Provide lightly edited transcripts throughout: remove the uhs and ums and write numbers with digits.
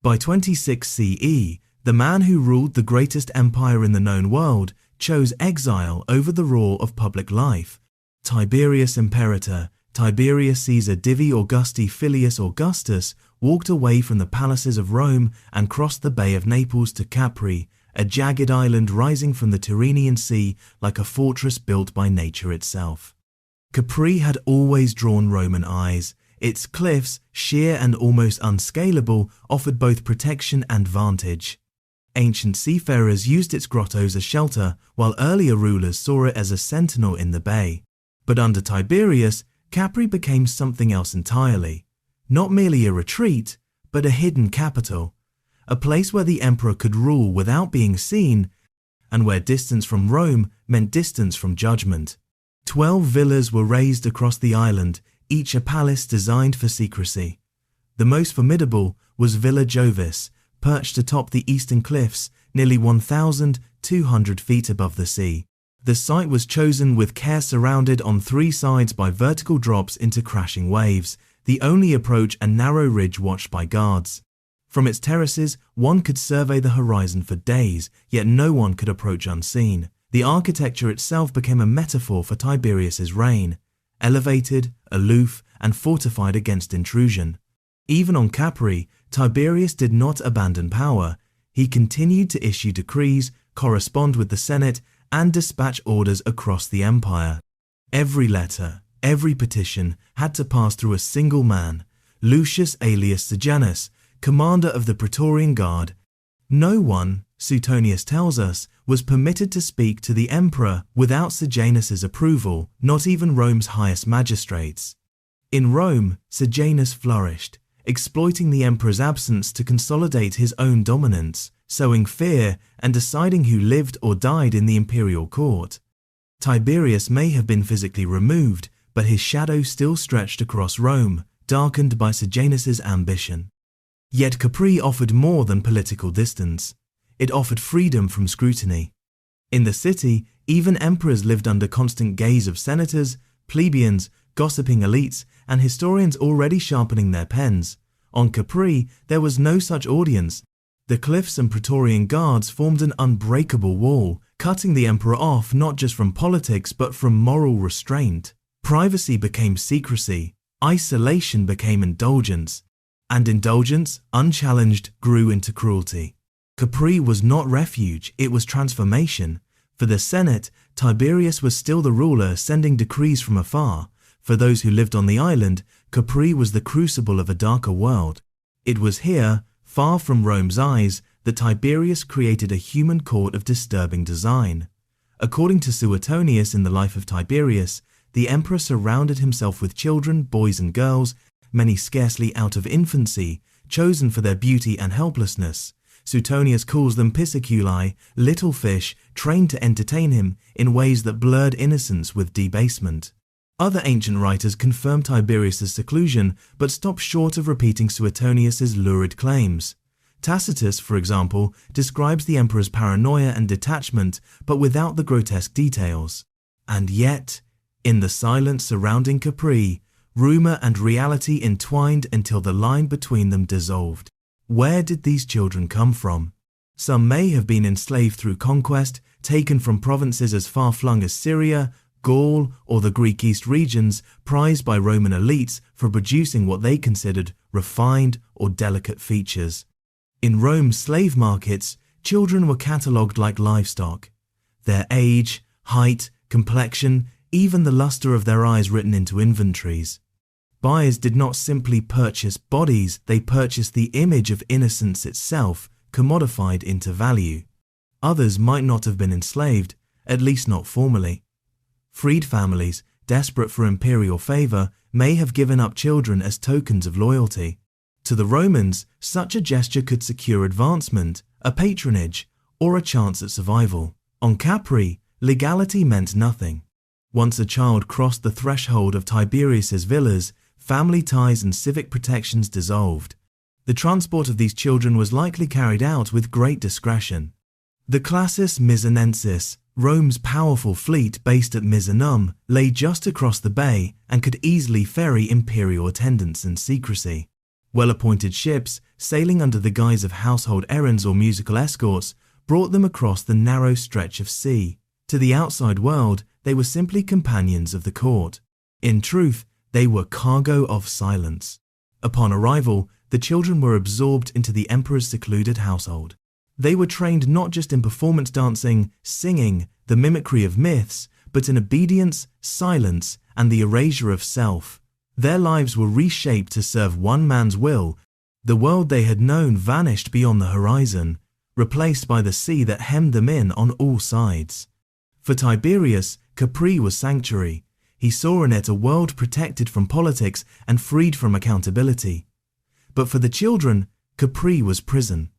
By 26 CE, the man who ruled the greatest empire in the known world chose exile over the roar of public life. Tiberius Imperator, Tiberius Caesar Divi Augusti Filius Augustus walked away from the palaces of Rome and crossed the Bay of Naples to Capri, a jagged island rising from the Tyrrhenian Sea like a fortress built by nature itself. Capri had always drawn Roman eyes. Its cliffs, sheer and almost unscalable, offered both protection and vantage. Ancient seafarers used its grottos as shelter, while earlier rulers saw it as a sentinel in the bay. But under Tiberius, Capri became something else entirely. Not merely a retreat, but a hidden capital, a place where the emperor could rule without being seen, and where distance from Rome meant distance from judgment. 12 villas were raised across the island, each a palace designed for secrecy. The most formidable was Villa Jovis, perched atop the eastern cliffs, nearly 1,200 feet above the sea. The site was chosen with care, surrounded on 3 sides by vertical drops into crashing waves, the only approach a narrow ridge watched by guards. From its terraces, one could survey the horizon for days, yet no one could approach unseen. The architecture itself became a metaphor for Tiberius's reign, elevated, aloof, and fortified against intrusion. Even on Capri, Tiberius did not abandon power. He continued to issue decrees, correspond with the Senate, and dispatch orders across the empire. Every letter, every petition had to pass through a single man, Lucius Aelius Sejanus, commander of the Praetorian Guard. No one, Suetonius tells us, was permitted to speak to the emperor without Sejanus's approval, not even Rome's highest magistrates. In Rome, Sejanus flourished, exploiting the emperor's absence to consolidate his own dominance, sowing fear and deciding who lived or died in the imperial court. Tiberius may have been physically removed, but his shadow still stretched across Rome, darkened by Sejanus's ambition. Yet Capri offered more than political distance. It offered freedom from scrutiny. In the city, even emperors lived under constant gaze of senators, plebeians, gossiping elites, and historians already sharpening their pens. On Capri, there was no such audience. The cliffs and Praetorian guards formed an unbreakable wall, cutting the emperor off not just from politics but from moral restraint. Privacy became secrecy, isolation became indulgence, and indulgence, unchallenged, grew into cruelty. Capri was not refuge, it was transformation. For the Senate, Tiberius was still the ruler, sending decrees from afar. For those who lived on the island, Capri was the crucible of a darker world. It was here, far from Rome's eyes, that Tiberius created a human court of disturbing design. According to Suetonius in the life of Tiberius, the emperor surrounded himself with children, boys and girls, many scarcely out of infancy, chosen for their beauty and helplessness. Suetonius calls them pisciculi, little fish, trained to entertain him in ways that blurred innocence with debasement. Other ancient writers confirm Tiberius's seclusion, but stop short of repeating Suetonius's lurid claims. Tacitus, for example, describes the emperor's paranoia and detachment, but without the grotesque details. And yet, in the silence surrounding Capri, rumor and reality entwined until the line between them dissolved. Where did these children come from? Some may have been enslaved through conquest, taken from provinces as far-flung as Syria, Gaul, or the Greek East regions, prized by Roman elites for producing what they considered refined or delicate features. In Rome's slave markets, children were catalogued like livestock. Their age, height, complexion, even the luster of their eyes written into inventories. Buyers did not simply purchase bodies, they purchased the image of innocence itself, commodified into value. Others might not have been enslaved, at least not formally. Freed families, desperate for imperial favor, may have given up children as tokens of loyalty. To the Romans, such a gesture could secure advancement, a patronage, or a chance at survival. On Capri, legality meant nothing. Once a child crossed the threshold of Tiberius's villas, family ties and civic protections dissolved. The transport of these children was likely carried out with great discretion. The Classis Misenensis, Rome's powerful fleet based at Misenum, lay just across the bay and could easily ferry imperial attendants in secrecy. Well-appointed ships, sailing under the guise of household errands or musical escorts, brought them across the narrow stretch of sea. To the outside world, they were simply companions of the court. In truth, they were cargo of silence. Upon arrival, the children were absorbed into the emperor's secluded household. They were trained not just in performance dancing, singing, the mimicry of myths, but in obedience, silence, and the erasure of self. Their lives were reshaped to serve one man's will. The world they had known vanished beyond the horizon, replaced by the sea that hemmed them in on all sides. For Tiberius, Capri was sanctuary. He saw in it a world protected from politics and freed from accountability. But for the children, Capri was prison.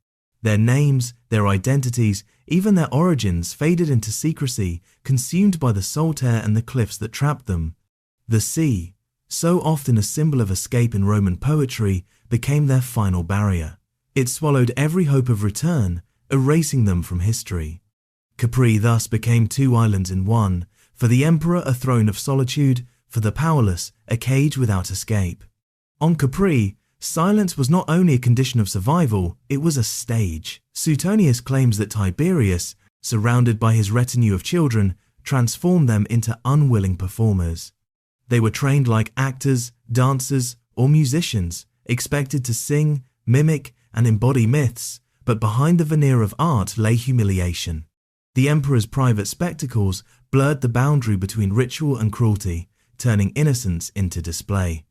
Their names, their identities, even their origins faded into secrecy, consumed by the salt air and the cliffs that trapped them. The sea, so often a symbol of escape in Roman poetry, became their final barrier. It swallowed every hope of return, erasing them from history. Capri thus became two islands in one, for the emperor a throne of solitude, for the powerless a cage without escape. On Capri, silence was not only a condition of survival, it was a stage. Suetonius claims that Tiberius, surrounded by his retinue of children, transformed them into unwilling performers. They were trained like actors, dancers, or musicians, expected to sing, mimic, and embody myths, but behind the veneer of art lay humiliation. The emperor's private spectacles blurred the boundary between ritual and cruelty, turning innocence into display.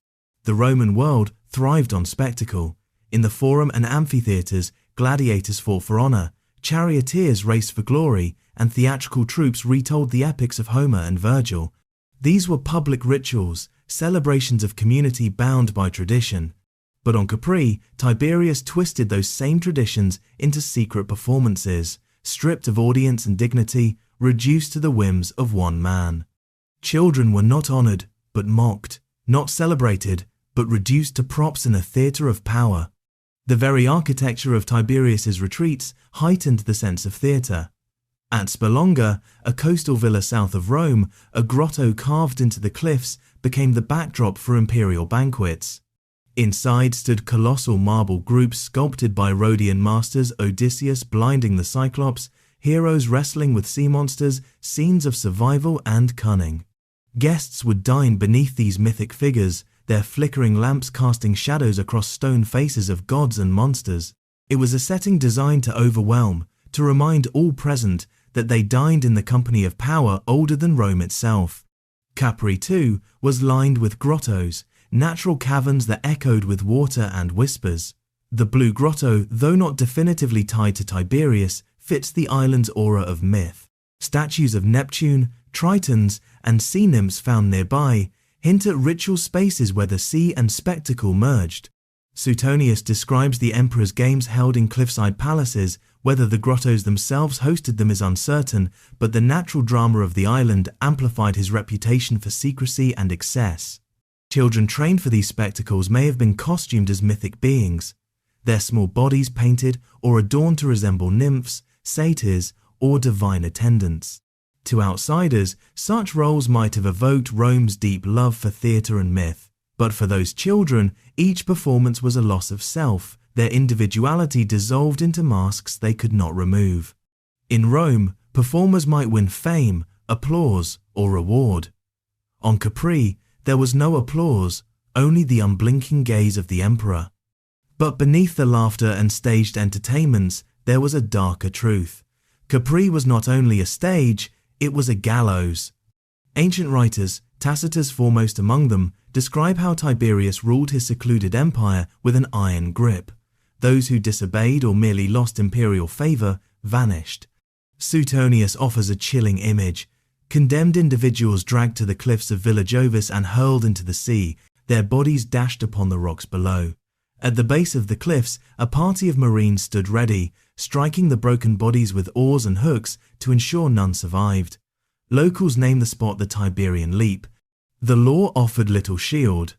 The Roman world thrived on spectacle. In the forum and amphitheatres, gladiators fought for honour, charioteers raced for glory, and theatrical troupes retold the epics of Homer and Virgil. These were public rituals, celebrations of community bound by tradition. But on Capri, Tiberius twisted those same traditions into secret performances, stripped of audience and dignity, reduced to the whims of one man. Children were not honoured, but mocked, not celebrated, but reduced to props in a theatre of power. The very architecture of Tiberius's retreats heightened the sense of theatre. At Spelonga, a coastal villa south of Rome, a grotto carved into the cliffs became the backdrop for imperial banquets. Inside stood colossal marble groups sculpted by Rhodian masters, Odysseus blinding the Cyclops, heroes wrestling with sea monsters, scenes of survival and cunning. Guests would dine beneath these mythic figures, their flickering lamps casting shadows across stone faces of gods and monsters. It was a setting designed to overwhelm, to remind all present that they dined in the company of power older than Rome itself. Capri, too, was lined with grottos, natural caverns that echoed with water and whispers. The Blue Grotto, though not definitively tied to Tiberius, fits the island's aura of myth. Statues of Neptune, Tritons, and sea nymphs found nearby hint at ritual spaces where the sea and spectacle merged. Suetonius describes the emperor's games held in cliffside palaces. Whether the grottos themselves hosted them is uncertain, but the natural drama of the island amplified his reputation for secrecy and excess. Children trained for these spectacles may have been costumed as mythic beings, their small bodies painted or adorned to resemble nymphs, satyrs, or divine attendants. To outsiders, such roles might have evoked Rome's deep love for theatre and myth, but for those children, each performance was a loss of self, their individuality dissolved into masks they could not remove. In Rome, performers might win fame, applause, or reward. On Capri, there was no applause, only the unblinking gaze of the emperor. But beneath the laughter and staged entertainments, there was a darker truth. Capri was not only a stage, it was a gallows. Ancient writers, Tacitus foremost among them, describe how Tiberius ruled his secluded empire with an iron grip. Those who disobeyed or merely lost imperial favour vanished. Suetonius offers a chilling image. Condemned individuals dragged to the cliffs of Villa Jovis and hurled into the sea, their bodies dashed upon the rocks below. At the base of the cliffs, a party of marines stood ready, striking the broken bodies with oars and hooks to ensure none survived. Locals named the spot the Tiberian Leap. The law offered little shield.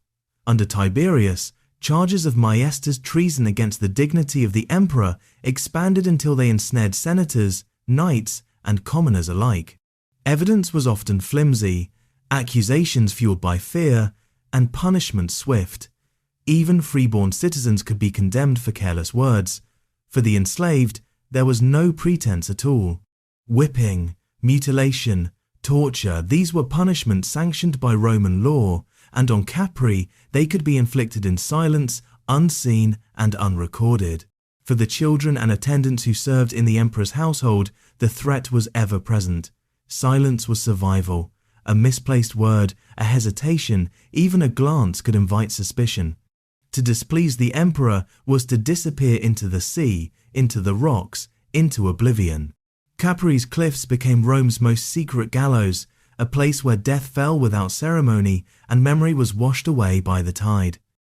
Under Tiberius, charges of Maiesta's treason against the dignity of the emperor expanded until they ensnared senators, knights, and commoners alike. Evidence was often flimsy, accusations fueled by fear, and punishment swift. Even freeborn citizens could be condemned for careless words. For the enslaved, there was no pretense at all. Whipping, mutilation, torture, these were punishments sanctioned by Roman law, and on Capri, they could be inflicted in silence, unseen, and unrecorded. For the children and attendants who served in the emperor's household, the threat was ever present. Silence was survival. A misplaced word, a hesitation, even a glance could invite suspicion. To displease the emperor was to disappear into the sea, into the rocks, into oblivion. Capri's cliffs became Rome's most secret gallows, a place where death fell without ceremony and memory was washed away by the tide.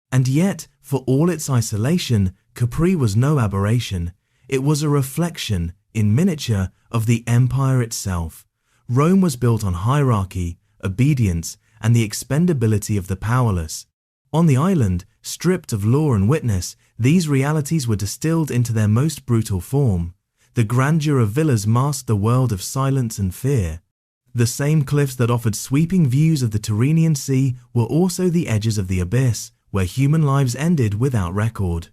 And yet, for all its isolation, Capri was no aberration. It was a reflection, in miniature, of the empire itself. Rome was built on hierarchy, obedience, and the expendability of the powerless. On the island, stripped of law and witness, these realities were distilled into their most brutal form. The grandeur of villas masked the world of silence and fear. The same cliffs that offered sweeping views of the Tyrrhenian Sea were also the edges of the abyss, where human lives ended without record.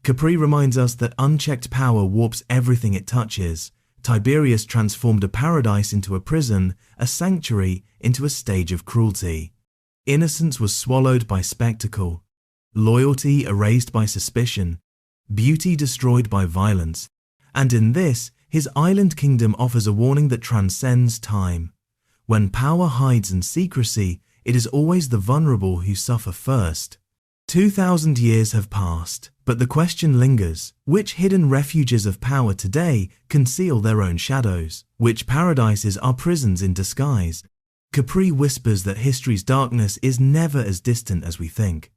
Capri reminds us that unchecked power warps everything it touches. Tiberius transformed a paradise into a prison, a sanctuary into a stage of cruelty. Innocence was swallowed by spectacle, loyalty erased by suspicion, beauty destroyed by violence. And in this, his island kingdom offers a warning that transcends time. When power hides in secrecy, it is always the vulnerable who suffer first. 2,000 years have passed, but the question lingers: which hidden refuges of power today conceal their own shadows? Which paradises are prisons in disguise? Capri whispers that history's darkness is never as distant as we think.